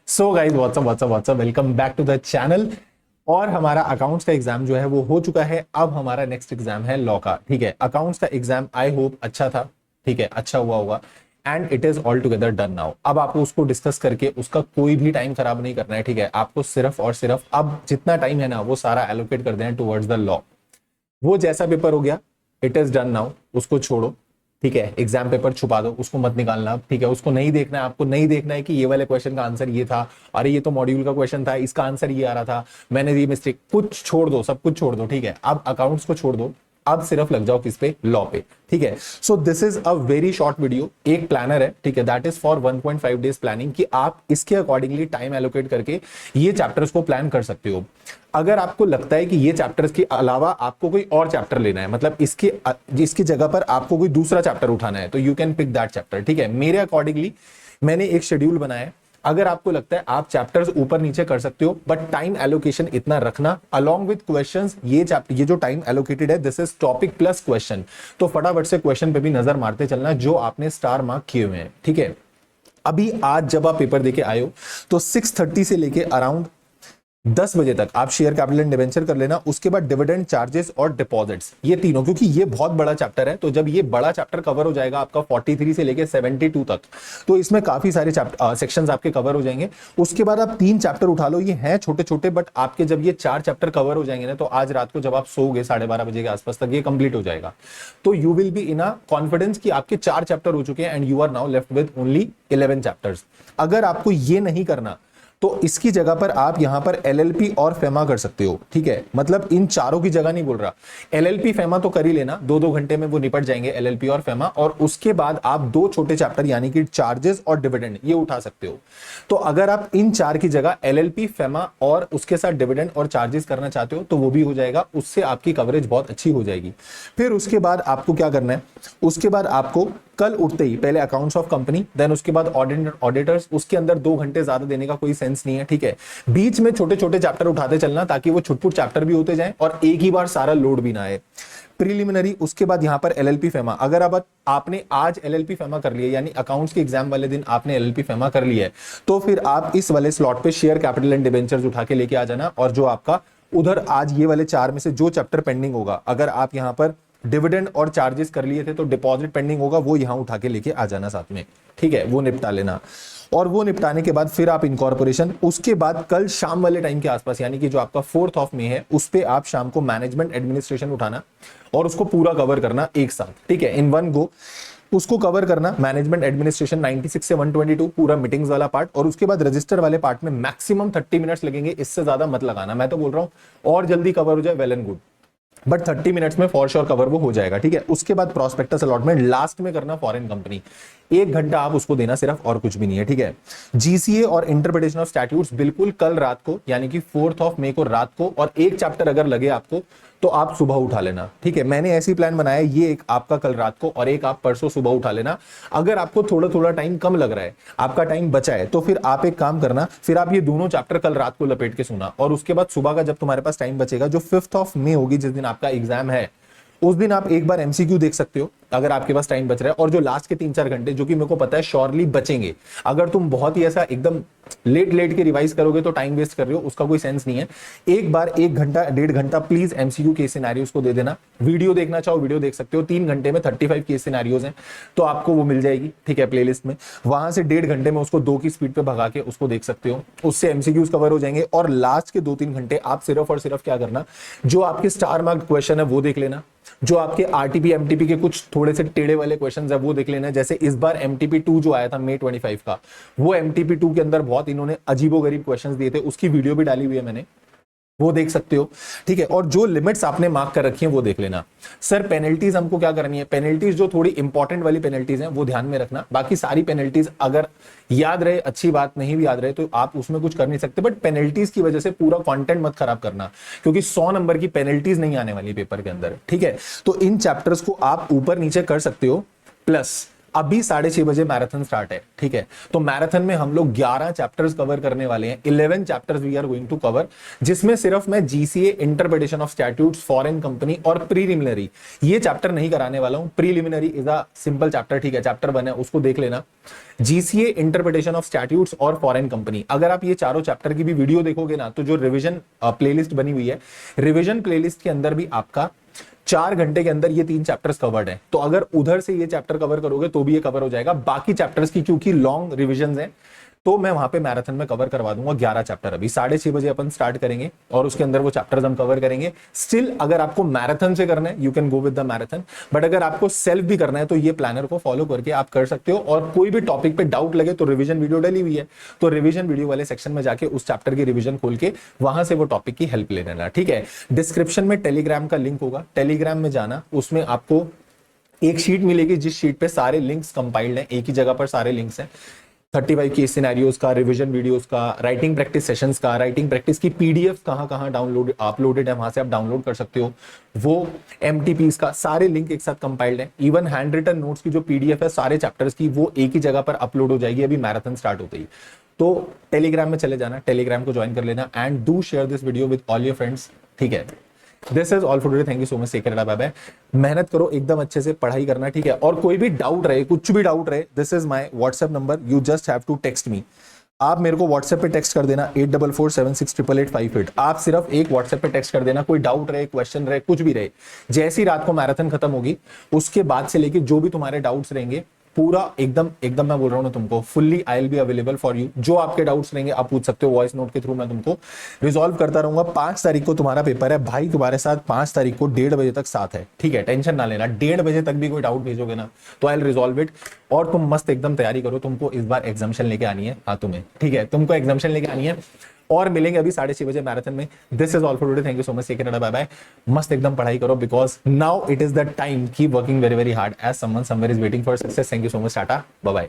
So guys what's up welcome back to the channel. और हमारा accounts का एग्जाम जो है वो हो चुका है। अब हमारा नेक्स्ट एग्जाम है लॉ का। ठीक है, अकाउंट्स का एग्जाम आई होप अच्छा था। ठीक है, अच्छा हुआ होगा and it is all together done now. अब आपको उसको डिस्कस करके उसका कोई भी टाइम खराब नहीं करना है। ठीक है, आपको सिर्फ और सिर्फ अब जितना टाइम है ना वो सारा एलोकेट कर देना टुवर्ड्स द लॉ। वो जैसा पेपर हो गया इट इज डन नाउ, उसको छोड़ो। ठीक है, एग्जाम पेपर छुपा दो, उसको मत निकालना। ठीक है, उसको नहीं देखना है। आपको नहीं देखना है कि ये वाले क्वेश्चन का आंसर ये था, अरे ये तो मॉड्यूल का क्वेश्चन था, इसका आंसर ये आ रहा था, मैंने ये मिस्टेक। कुछ छोड़ दो, सब कुछ छोड़ दो। ठीक है, अब अकाउंट्स को छोड़ दो, अब सिर्फ लग जाओ किस पे, लॉ पे। ठीक है, so this is a very short video. एक प्लानर है, ठीक है, that is for 1.5 days planning, कि आप इसके अकॉर्डिंगली टाइम एलोकेट करके ये चैप्टर्स को प्लान कर सकते हो। अगर आपको लगता है कि ये चैप्टर्स के अलावा आपको कोई और चैप्टर लेना है, मतलब इसकी जगह पर आपको कोई दूसरा चैप्टर उठाना है, तो you can pick that chapter. ठीक है, मेरे अकॉर्डिंगली मैंने एक शेड्यूल बनाया है। अगर आपको लगता है आप चैप्टर्स ऊपर नीचे कर सकते हो, बट टाइम एलोकेशन इतना रखना अलोंग विद क्वेश्चंस। ये चैप्टर, ये जो टाइम एलोकेटेड है, this is topic plus question. तो फटाफट से क्वेश्चन पे भी नजर मारते चलना जो आपने स्टार मार्क किए हुए हैं। ठीक है, अभी आज जब आप पेपर देके आए हो तो 6:30 से लेके अराउंड 10 बजे तक आप शेयर कैपिटल एंड डिवेंचर कर लेना। उसके बाद डिविडेंड, चार्जेस और डिपॉजिट्स, ये तीनों, क्योंकि ये बहुत बड़ा चैप्टर है। तो जब ये बड़ा चैप्टर कवर हो जाएगा आपका 43 से लेके 72 तक, तो इसमें काफी सारे सेक्शंस आपके कवर हो जाएंगे। उसके बाद आप 3 चैप्टर उठा लो, ये हैं छोटे छोटे, बट आपके जब ये 4 चैप्टर कवर हो जाएंगे ना, तो आज रात को जब आप सोओगे 12:30 बजे के आसपास तक ये कंप्लीट हो जाएगा। तो you will be in a confidence कि आपके 4 चैप्टर हो चुके हैं and you are now left with only 11 chapters. अगर आपको ये नहीं करना तो इसकी जगह पर आप यहां पर एलएलपी और फेमा कर सकते हो। ठीक है, मतलब इन चारों की जगह नहीं बोल रहा, एलएलपी फेमा तो कर ही लेना, 2-2 घंटे में वो निपट जाएंगे एलएलपी और फेमा। और उसके बाद आप 2 छोटे चैप्टर यानी कि चार्जेस और डिविडेंड ये उठा सकते हो। तो अगर आप इन 4 की जगह एलएलपी, फेमा और उसके साथ डिविडेंड और चार्जेस करना चाहते हो तो वो भी हो जाएगा, उससे आपकी कवरेज बहुत अच्छी हो जाएगी। फिर उसके बाद आपको क्या करना है, उसके बाद आपको कल उठते ही पहले अकाउंट्स ऑफ कंपनी, देन उसके बाद ऑडिटर्स। उसके अंदर 2 घंटे ज्यादा देने का कोई सेंस नहीं है। ठीक है, बीच में छोटे छोटे चैप्टर उठाते चलना ताकि वो छुटपुट चैप्टर भी होते जाएं और एक ही बार सारा लोड भी ना आए। प्रीलिमिनरी, उसके बाद यहां पर एलएलपी फेमा। अगर अब आपने आज एलएलपी फेमा कर लिया, यानी अकाउंट्स के एग्जाम वाले दिन आपने एलएलपी फेमा कर लिया है, तो फिर आप इस वाले स्लॉट पे शेयर कैपिटल एंड डिबेंचर्स उठा के लेके आ जाना। और जो आपका उधर आज ये वाले 4 में से जो चैप्टर पेंडिंग होगा, अगर आप यहां पर डिविडेंड और चार्जेस कर लिए थे तो डिपॉजिट पेंडिंग होगा, वो यहां उठा के लेके आ जाना साथ में। ठीक है, वो निपटा लेना। और वो निपटाने के बाद फिर आप इनकॉर्पोरेशन, उसके बाद कल शाम वाले टाइम के आसपास, यानी कि जो आपका 4th ऑफ मई है, उस पे आप शाम को मैनेजमेंट एडमिनिस्ट्रेशन उठाना और उसको पूरा कवर करना एक साथ। ठीक है, इन वन गो उसको कवर करना। मैनेजमेंट एडमिनिस्ट्रेशन 96 से 122 पूरा मीटिंग्स वाला पार्ट, और उसके बाद रजिस्टर वाले पार्ट में मैक्सिमम 30 मिनट्स लगेंगे, इससे ज्यादा मत लगाना। मैं तो बोल रहा हूं और जल्दी कवर हो जाए well and good, but 30 minutes में फॉर श्योर कवर वो हो जाएगा। ठीक है, उसके बाद प्रोस्पेक्टस अलॉटमेंट लास्ट में करना, फॉरेन कंपनी 1 घंटा आप उसको देना सिर्फ, और कुछ भी नहीं है। ठीक है, जीसीए और इंटरप्रिटेशन ऑफ स्टैट्यूट्स बिल्कुल कल रात को, यानी कि 4th ऑफ मई को रात को, और एक चैप्टर अगर लगे आपको तो आप सुबह उठा लेना। ठीक है, मैंने ऐसी प्लान बनाया, ये एक आपका कल रात को और एक आप परसों सुबह उठा लेना। अगर आपको थोड़ा थोड़ा टाइम कम लग रहा है, आपका टाइम बचा है, तो फिर आप एक काम करना, फिर आप ये दोनों चैप्टर कल रात को लपेट के सुना, और उसके बाद सुबह का जब तुम्हारे पास टाइम बचेगा, जो 5th ऑफ मई होगी, जिस दिन आपका एग्जाम है, उस दिन आप एक बार एमसीक्यू देख सकते हो अगर आपके पास टाइम बच रहा है। और जो लास्ट के 3-4 घंटे, जो कि मेरे को पता है श्योरली बचेंगे, अगर तुम बहुत ही ऐसा एकदम लेट के रिवाइज करोगे तो टाइम वेस्ट कर रहे हो, उसका कोई सेंस नहीं है। एक बार 1 घंटा 1.5 घंटा प्लीज एमसीक्यू के सिनेरियोस को दे देना। वीडियो देखना चाहो वीडियो देख सकते हो, 3 घंटे में 35 केस सिनेरियोस हैं, तो आपको वो मिल जाएगी। ठीक है, प्लेलिस्ट में, वहां से 1.5 घंटे में उसको 2 की स्पीड पे भगा के उसको देख सकते हो, उससे एमसीक्यूज कवर हो जाएंगे। और लास्ट के 2-3 घंटे आप सिर्फ और सिर्फ क्या करना, जो आपके स्टार मार्क्ड क्वेश्चन है वो देख लेना, जो आपके आरटीपी एमटीपी के कुछ थोड़े से टेढ़े वाले क्वेश्चंस है वो देख लेना। जैसे इस बार एमटीपी 2 जो आया था मई 25 का, वो एमटीपी 2 के अंदर बहुत इन्होंने अजीबोगरीब क्वेश्चंस दिए थे, उसकी वीडियो भी डाली हुई है मैंने, वो देख सकते हो। ठीक है, और जो लिमिट्स आपने मार्क कर रखी हैं वो देख लेना। सर पेनल्टीज हमको क्या करनी है, पेनल्टीज जो थोड़ी इंपॉर्टेंट वाली पेनल्टीज हैं वो ध्यान में रखना। बाकी सारी पेनल्टीज अगर याद रहे अच्छी बात, नहीं भी याद रहे तो आप उसमें कुछ कर नहीं सकते, बट पेनल्टीज की वजह से पूरा कंटेंट मत खराब करना, क्योंकि 100 नंबर की पेनल्टीज नहीं आने वाली पेपर के अंदर। ठीक है, तो इन चैप्टर्स को आप ऊपर नीचे कर सकते हो, प्लस अभी 6:30 बजे मैराथन स्टार्ट है, ठीक है। तो मैराथन में हम लोग 11 चैप्टर्स कवर करने वाले हैं, 11 chapters we are going to cover, जिसमें सिर्फ मैं GCA, interpretation of statutes, foreign company और प्रीलिमिनरी ये चैप्टर नहीं कराने वाला हूं। Preliminary is a simple chapter, ठीक है, चैप्टर 1 है, उसको देख लेना। जीसीए, इंटरप्रिटेशन ऑफ स्टैट्यूट्स और फॉरेन कंपनी, अगर आप ये चारों चैप्टर की भी वीडियो देखोगे ना, तो जो रिवीजन प्लेलिस्ट बनी हुई है, रिवीजन प्लेलिस्ट के अंदर भी आपका 4 घंटे के अंदर ये 3 चैप्टर्स कवर्ड है। तो अगर उधर से ये चैप्टर कवर करोगे तो भी ये कवर हो जाएगा। बाकी चैप्टर्स की क्योंकि लॉन्ग रिविजन है, तो मैं वहां पे मैराथन में कवर करवा दूंगा 11 चैप्टर। अभी 6:30 बजे अपन स्टार्ट करेंगे और उसके अंदर वो चैप्टर्स हम कवर करेंगे। स्टिल अगर आपको मैराथन से करना है, you can go with the marathon, but अगर आपको सेल्फ भी करना है तो ये प्लानर को फॉलो करके आप कर सकते हो। और कोई भी टॉपिक पे डाउट लगे तो रिवीजन वीडियो डली हुई है, तो रिवीजन वीडियो वाले सेक्शन में जाके उस चैप्टर की रिवीजन खोल के वहां से वो टॉपिक की हेल्प ले लेना, ठीक है। डिस्क्रिप्शन में टेलीग्राम का लिंक होगा, टेलीग्राम में जाना, उसमें आपको एक शीट मिलेगी जिस शीट पे सारे लिंक्स कंपाइल्ड हैं, एक ही जगह पर सारे लिंक्स हैं। 35 केस सिनेरियोज का, रिवीजन वीडियोस का, राइटिंग प्रैक्टिस सेशंस का, राइटिंग प्रैक्टिस की पीडीएफ कहां कहां डाउनलोड अपलोडेड है, वहां से आप डाउनलोड कर सकते हो। वो एमटीपीस का सारे लिंक एक साथ कंपाइल्ड है। इवन हैंड रिटन नोट्स की जो पीडीएफ है सारे चैप्टर्स की, वो एक ही जगह पर अपलोड हो जाएगी अभी मैराथन स्टार्ट होते ही। तो टेलीग्राम में चले जाना, टेलीग्राम को ज्वाइन कर लेना and do share this video with all your friends, ठीक है। This is all for today, thank you so much, take care, bye bye. मेहनत करो, एकदम अच्छे से पढ़ाई करना, ठीक है। और कोई भी डाउट रहे, कुछ भी डाउट रहे, this is my WhatsApp number, you just have to text me. आप मेरे को व्हाट्सएप पे टेक्स्ट कर देना 8447688858। आप सिर्फ एक व्हाट्सएप पे टेक्स्ट कर देना, कोई डाउट रहे, क्वेश्चन रहे, कुछ भी रहे। जैसी रात को मैराथन खत्म होगी उसके बाद से लेके जो भी तुम्हारे डाउट्स रहेंगे, पूरा एकदम एकदम मैं बोल रहा हूं ना तुमको, fully I will be available for you. जो आपके डाउट्स रहेंगे आप पूछ सकते हो, वॉइस नोट के थ्रू मैं तुमको रिजॉल्व करता रहूंगा। 5 तारीख को तुम्हारा पेपर है भाई, तुम्हारे साथ 5 तारीख को 1:30 बजे तक साथ है, ठीक है, टेंशन ना लेना। 1:30 बजे तक भी कोई डाउट भेजोगे ना तो आई विल रिजॉल्व इट। और तुम मस्त एकदम तैयारी करो, तुमको इस बार एग्जामिशन लेके आनी है, हाँ तुम्हें, ठीक है, तुमको एग्जामिशन लेके आनी है। और मिलेंगे अभी 6:30 बजे मैराथन में। This is all for today, thank you so much, take care, bye bye. मस्त एकदम पढ़ाई करो, because now it is the time, keep working very very hard as someone somewhere is waiting for success. Thank you so much, tata, bye bye.